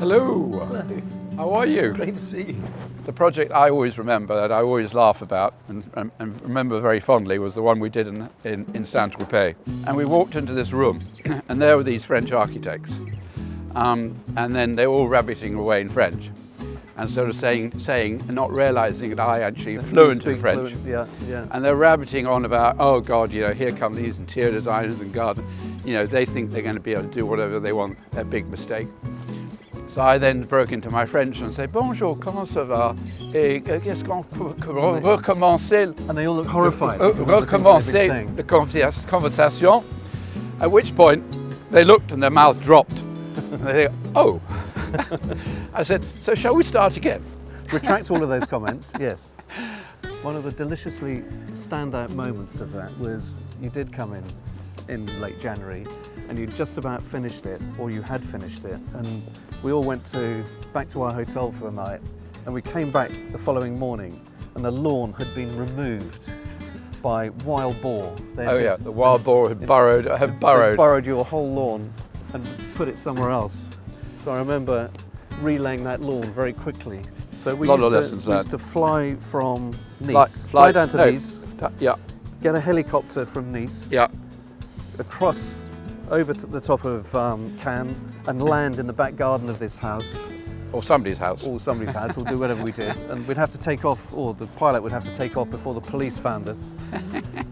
Hello. Hello. How are you? Great to see you. The project I always remember, that I always laugh about and remember very fondly, was the one we did in St Tropez. And we walked into this room and there were these French architects. And then they were all rabbiting away in French and sort of saying and not realizing that I actually fluent in French. Yeah. And they're rabbiting on about, oh God, here come these interior designers and garden. They think they're going to be able to do whatever they want. A big mistake. So I then broke into my French and said, bonjour, comment ça va? Et qu'est-ce qu'on peut recommencer? And they all look horrified. Recommencer the conversation. At which point they looked and their mouth dropped. And they think, oh. I said, so shall we start again? Retract all of those comments, yes. One of the deliciously standout moments of that was you did come in late January and you'd just about finished it, or you had finished it, and we all went back to our hotel for the night, and we came back the following morning and the lawn had been removed by wild boar. The wild boar had burrowed your whole lawn and put it somewhere else. So I remember relaying that lawn very quickly. So we used to fly from Nice, fly down to Nice, get a helicopter from Nice, across over to the top of Cannes and land in the back garden of this house. Or somebody's house. Or somebody's house, we'll do whatever we did. And we'd have to take off, or the pilot would have to take off before the police found us.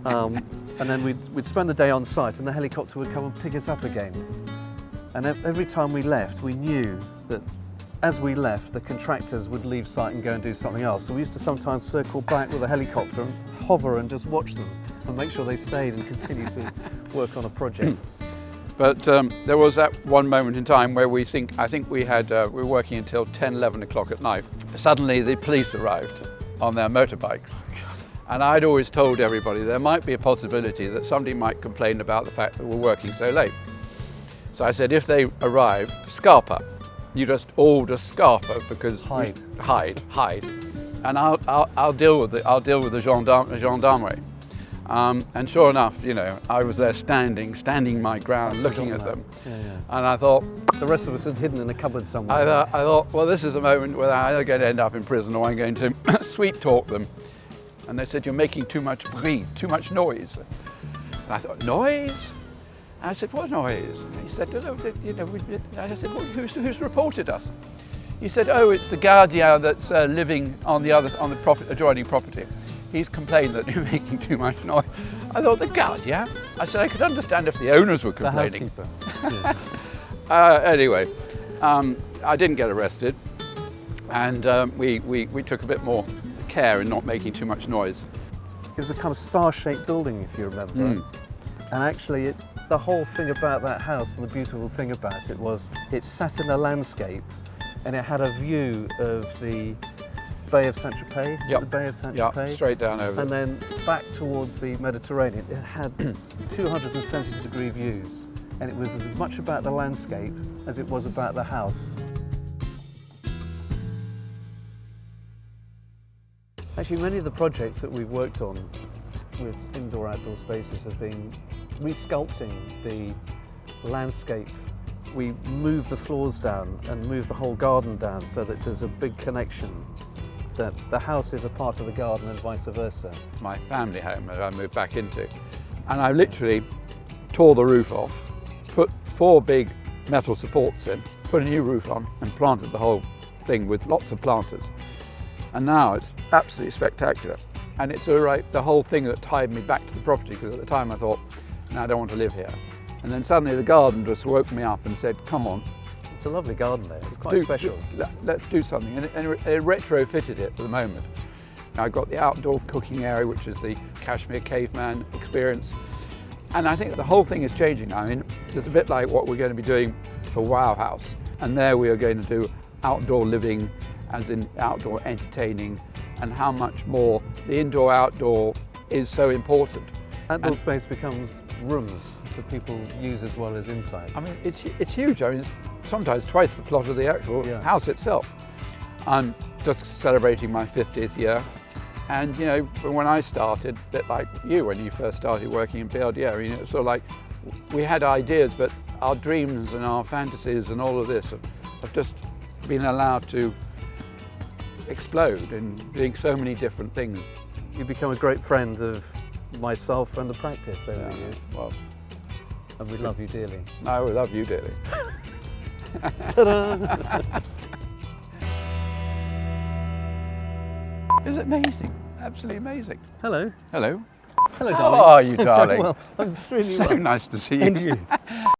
And then we'd spend the day on site and the helicopter would come and pick us up again. And every time we left, we knew that as we left, the contractors would leave site and go and do something else. So we used to sometimes circle back with a helicopter and hover and just watch them and make sure they stayed and continued to work on a project. But there was that one moment in time where I think we were working until 10, 11 o'clock at night. Suddenly the police arrived on their motorbikes. And I'd always told everybody there might be a possibility that somebody might complain about the fact that we're working so late. So I said, if they arrive, scarper. You just scarper, because hide. And I'll deal with the gendarmerie. And sure enough, I was there standing my ground, looking at them. And I thought, the rest of us had hidden in a cupboard somewhere. I thought, well, this is the moment where I'm either going to end up in prison or I'm going to sweet talk them. And they said, you're making too much bruit, too much noise. And I thought, noise? And I said, what noise? And he said, I said, well, who's reported us? He said, oh, it's the gardien that's living on the adjoining property. He's complained that you're making too much noise. I thought, the gardien? I said, I could understand if the owners were complaining. The housekeeper. Anyway, I didn't get arrested, and we took a bit more care in not making too much noise. It was a kind of star-shaped building, if you remember. And actually, the whole thing about that house, and the beautiful thing about it was, it sat in a landscape, and it had a view of the Bay of St Tropez. The Bay of St Tropez. Straight down over. And then back towards the Mediterranean. It had 270-degree views, and it was as much about the landscape as it was about the house. Actually, many of the projects that we've worked on with indoor-outdoor spaces have been resculpting the landscape. We move the floors down and move the whole garden down so that there's a big connection, that the house is a part of the garden and vice versa. My family home that I moved back into, and I literally tore the roof off, put 4 big metal supports in, put a new roof on, and planted the whole thing with lots of planters. And now it's absolutely spectacular. And it's the whole thing that tied me back to the property, because at the time I thought, no, I don't want to live here. And then suddenly the garden just woke me up and said, come on. It's a lovely garden there, it's quite special. Let's do something. And it retrofitted it at the moment. Now I've got the outdoor cooking area, which is the Kashmir caveman experience. And I think the whole thing is changing. I mean, it's a bit like what we're going to be doing for Wow House. And there we are going to do outdoor living, as in outdoor entertaining, and how much more the indoor-outdoor is so important. Outdoor space becomes rooms that people use as well as inside. I mean, it's huge. I mean, it's sometimes twice the plot of the actual house itself. I'm just celebrating my 50th year. And, when I started, a bit like you when you first started working in BLDO, it was sort of like we had ideas, but our dreams and our fantasies and all of this have just been allowed to explode in doing so many different things. You've become a great friend of myself and the practice over the years, Well, and we love you dearly. I will love you dearly. It's amazing, absolutely amazing. Hello. Hello. Hello, How darling. are you, darling? Well, I'm really So well. nice to see you. And you.